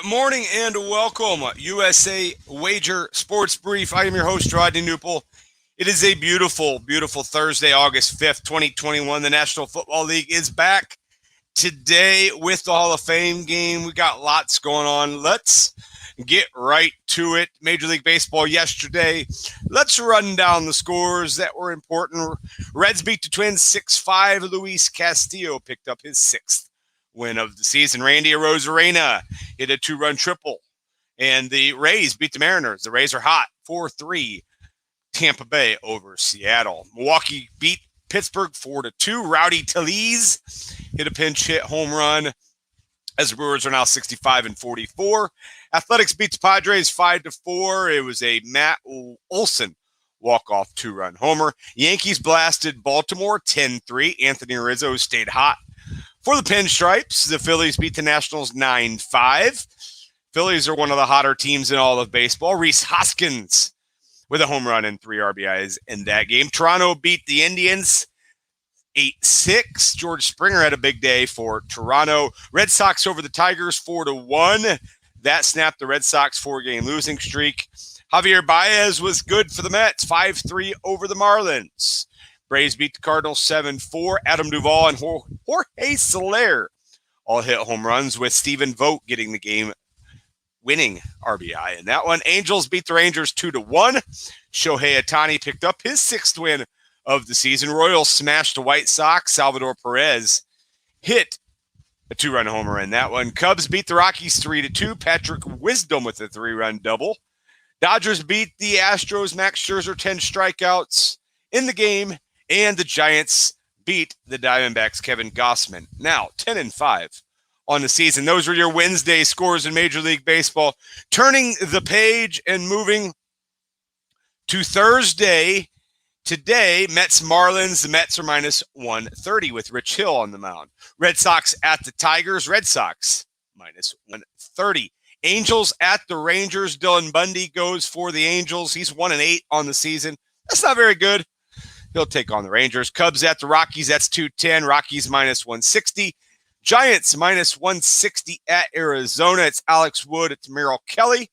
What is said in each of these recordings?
morning and welcome, USA Wager Sports Brief. I am your host, Rodney Knuppel. It is a beautiful, beautiful Thursday, August 5th, 2021. The National Football League is back today with the Hall of Fame game. We got lots going on. Let's get right to it. Major League Baseball yesterday. Let's run down the scores that were important. Reds beat the Twins 6-5. Luis Castillo picked up his sixth win of the season. Randy Arozarena hit a two-run triple. And the Rays beat the Mariners. The Rays are hot, 4-3. Tampa Bay over Seattle. Milwaukee beat Pittsburgh 4-2. Rowdy Tellez hit a pinch hit home run as the Brewers are now 65-44. Athletics beats Padres 5-4. It was a Matt Olson walk-off two-run homer. Yankees blasted Baltimore 10-3. Anthony Rizzo stayed hot for the Pinstripes. The Phillies beat the Nationals 9-5. Phillies are one of the hotter teams in all of baseball. Rhys Hoskins with a home run and 3 RBIs in that game. Toronto beat the Indians 8-6. George Springer had a big day for Toronto. Red Sox over the Tigers 4-1. That snapped the Red Sox 4-game losing streak. Javier Baez was good for the Mets, 5-3 over the Marlins. Braves beat the Cardinals 7-4. Adam Duvall and Jorge Soler all hit home runs, with Stephen Vogt getting the game-winning RBI in that one. Angels beat the Rangers 2-1. Shohei Ohtani picked up his sixth win of the season. Royals smashed the White Sox. Salvador Perez hit a two-run homer in that one. Cubs beat the Rockies 3-2. Patrick Wisdom with a 3-run double. Dodgers beat the Astros. Max Scherzer 10 strikeouts in the game. And the Giants beat the Diamondbacks. Kevin Gossman now 10-5 on the season. Those were your Wednesday scores in Major League Baseball. Turning the page and moving to Thursday. Today, Mets-Marlins. The Mets are minus 130 with Rich Hill on the mound. Red Sox at the Tigers. Red Sox minus 130. Angels at the Rangers. Dylan Bundy goes for the Angels. He's 1-8 on the season. That's not very good. He'll take on the Rangers. Cubs at the Rockies. That's 210. Rockies minus 160. Giants minus 160 at Arizona. It's Alex Wood. It's Merrill Kelly.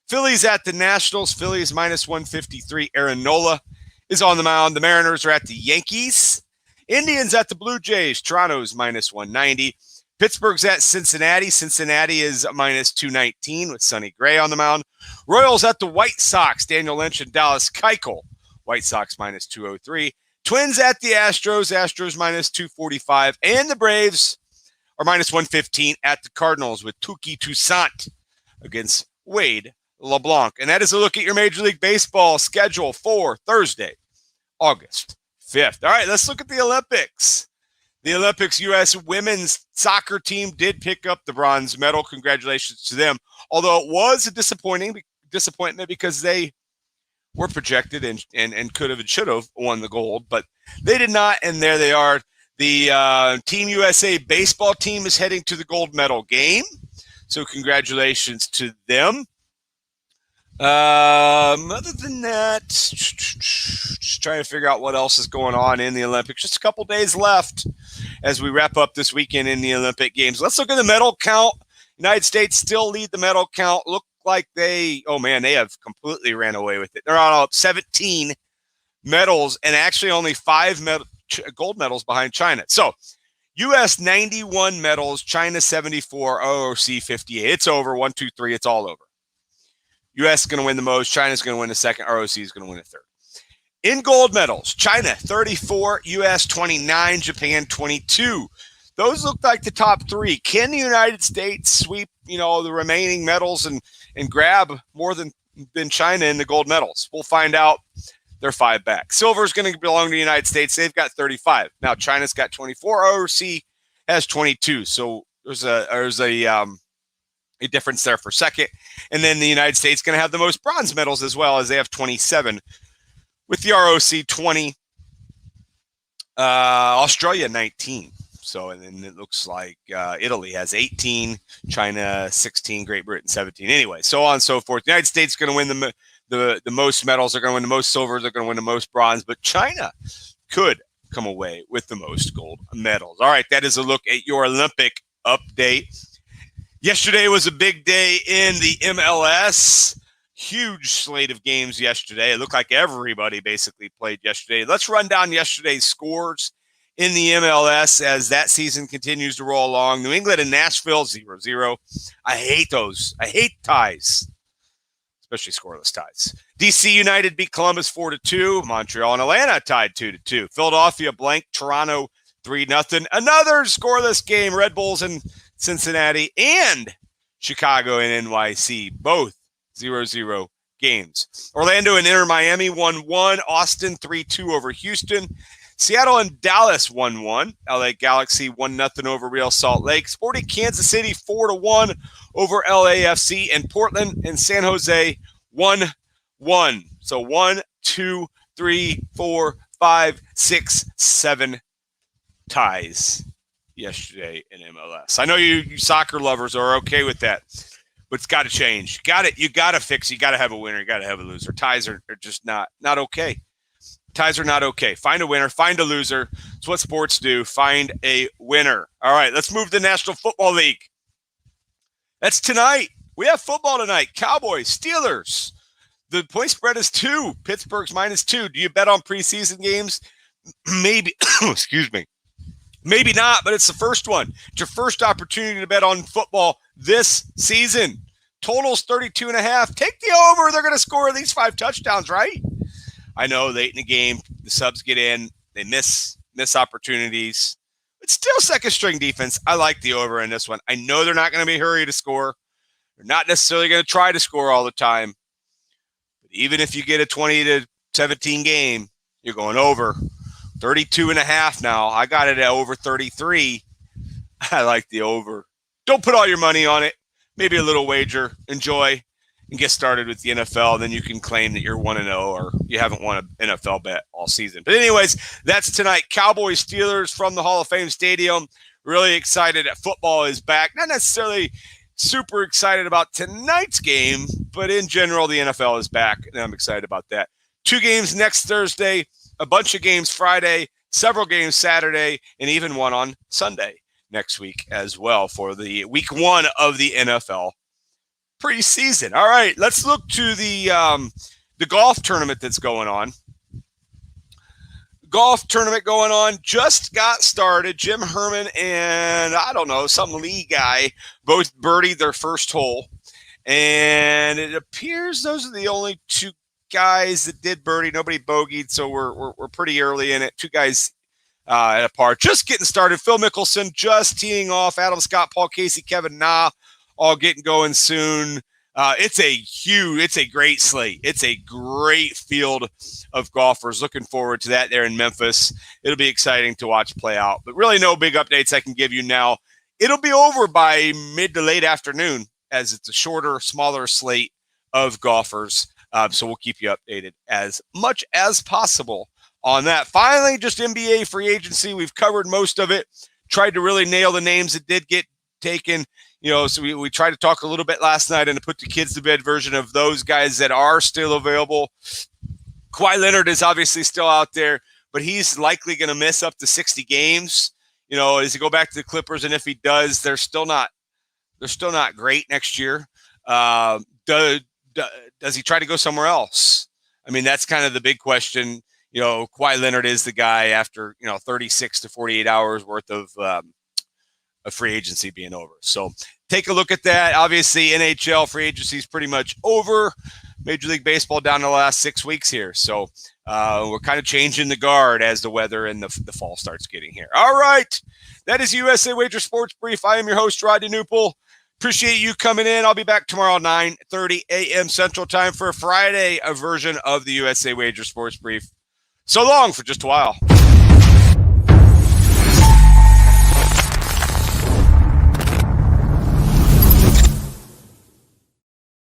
Phillies at the Nationals. Phillies minus 153. Aaron Nola is on the mound. The Mariners are at the Yankees. Indians at the Blue Jays. Toronto's minus 190. Pittsburgh's at Cincinnati. Cincinnati is minus 219 with Sonny Gray on the mound. Royals at the White Sox. Daniel Lynch and Dallas Keuchel. White Sox minus 203. Twins at the Astros. Astros minus 245. And the Braves are minus 115 at the Cardinals with Touki Toussaint against Wade LeBlanc. And that is a look at your Major League Baseball schedule for Thursday, August 5th. All right, let's look at the Olympics. The Olympics U.S. women's soccer team did pick up the bronze medal. Congratulations to them. Although it was a disappointment because they were projected and could have and should have won the gold, but they did not, and there they are. The Team USA baseball team is heading to the gold medal game, so congratulations to them. Other than that, just trying to figure out what else is going on in the Olympics. Just a couple days left as we wrap up this weekend in the Olympic Games. Let's look at the medal count. United States still lead the medal count. Look like they have completely ran away with it. They're on 17 medals and actually only 5 gold medals behind China. So U.S. 91 medals, China 74, ROC 58. It's over. 1, 2, 3. It's all over. U.S. is going to win the most. China's going to win the second. ROC is going to win the third. In gold medals, China 34, U.S. 29, Japan 22. Those look like the top 3. Can the United States sweep, the remaining medals and grab more than China in the gold medals? We'll find out. They're 5 back. Silver is going to belong to the United States. They've got 35. Now China's got 24. ROC has 22. So there's a difference there for second. And then the United States is going to have the most bronze medals as well, as they have 27. With the ROC 20, Australia 19. So, and then it looks like Italy has 18, China 16, Great Britain 17. Anyway, so on and so forth. The United States is going to win the most medals. They're going to win the most silver. They're going to win the most bronze. But China could come away with the most gold medals. All right, that is a look at your Olympic update. Yesterday was a big day in the MLS. Huge slate of games yesterday. It looked like everybody basically played yesterday. Let's run down yesterday's scores in the MLS as that season continues to roll along. New England and Nashville, 0-0. I hate those. I hate ties, especially scoreless ties. DC United beat Columbus 4-2. Montreal and Atlanta tied 2-2. Philadelphia blanked Toronto 3-0. Another scoreless game. Red Bulls and Cincinnati and Chicago and NYC, both 0-0 games. Orlando and Inter Miami 1-1. Austin 3-2 over Houston. Seattle and Dallas 1-1. LA Galaxy 1-0 over Real Salt Lake. Sporting Kansas City 4-1 over LAFC. And Portland and San Jose 1-1. So 1, 2, 3, 4, 5, 6, 7 ties yesterday in MLS. I know you soccer lovers are okay with that, but it's got to change. You got to fix it. You got to have a winner. You got to have a loser. Ties are just not okay. Ties are not okay. Find a winner. Find a loser. It's what sports do. Find a winner. All right, let's move to the National Football League. That's tonight. We have football tonight. Cowboys, Steelers. The point spread is 2. Pittsburgh's -2. Do you bet on preseason games? Maybe. Excuse me. Maybe not, but it's the first one. It's your first opportunity to bet on football this season. Total's 32.5. Take the over. They're going to score at least 5 touchdowns, right? I know late in the game, the subs get in. They miss opportunities. It's still second-string defense. I like the over in this one. I know they're not going to be hurried to score. They're not necessarily going to try to score all the time. But even if you get a 20-17 game, you're going over. 32.5 now. I got it at over 33. I like the over. Don't put all your money on it. Maybe a little wager. Enjoy and get started with the NFL. Then you can claim that you're 1-0 or you haven't won an NFL bet all season. But anyways, that's tonight. Cowboys Steelers from the Hall of Fame Stadium. Really excited that football is back. Not necessarily super excited about tonight's game, but in general, the NFL is back, and I'm excited about that. 2 games next Thursday. A bunch of games Friday, several games Saturday, and even one on Sunday next week as well for the week 1 of the NFL preseason. All right, let's look to the golf tournament that's going on. Golf tournament going on just got started. Jim Herman and, I don't know, some Lee guy both birdied their first hole. And it appears those are the only 2 guys that did birdie. Nobody bogeyed, so we're pretty early in it. 2 guys at a par. Just getting started. Phil Mickelson just teeing off. Adam Scott, Paul Casey, Kevin Na, all getting going soon. It's a great slate. It's a great field of golfers. Looking forward to that there in Memphis. It'll be exciting to watch play out. But really no big updates I can give you now. It'll be over by mid to late afternoon as it's a shorter, smaller slate of golfers. So we'll keep you updated as much as possible on that. Finally, just NBA free agency. We've covered most of it. Tried to really nail the names that did get taken. So we tried to talk a little bit last night and to put the kids to bed version of those guys that are still available. Kawhi Leonard is obviously still out there, but he's likely going to miss up to 60 games. As he go back to the Clippers, and if he does, they're still not great next year. Does he try to go somewhere else? I mean, that's kind of the big question. Kawhi Leonard is the guy after 36 to 48 hours worth of free agency being over. So take a look at that. Obviously, NHL free agency is pretty much over. Major League Baseball down to the last 6 weeks here. So we're kind of changing the guard as the weather and the fall starts getting here. All right. That is USA Wager Sports Brief. I am your host, Rodney Knuppel. Appreciate you coming in. I'll be back tomorrow, 9:30 a.m. Central Time for a Friday version of the USA Wager Sports Brief. So long for just a while.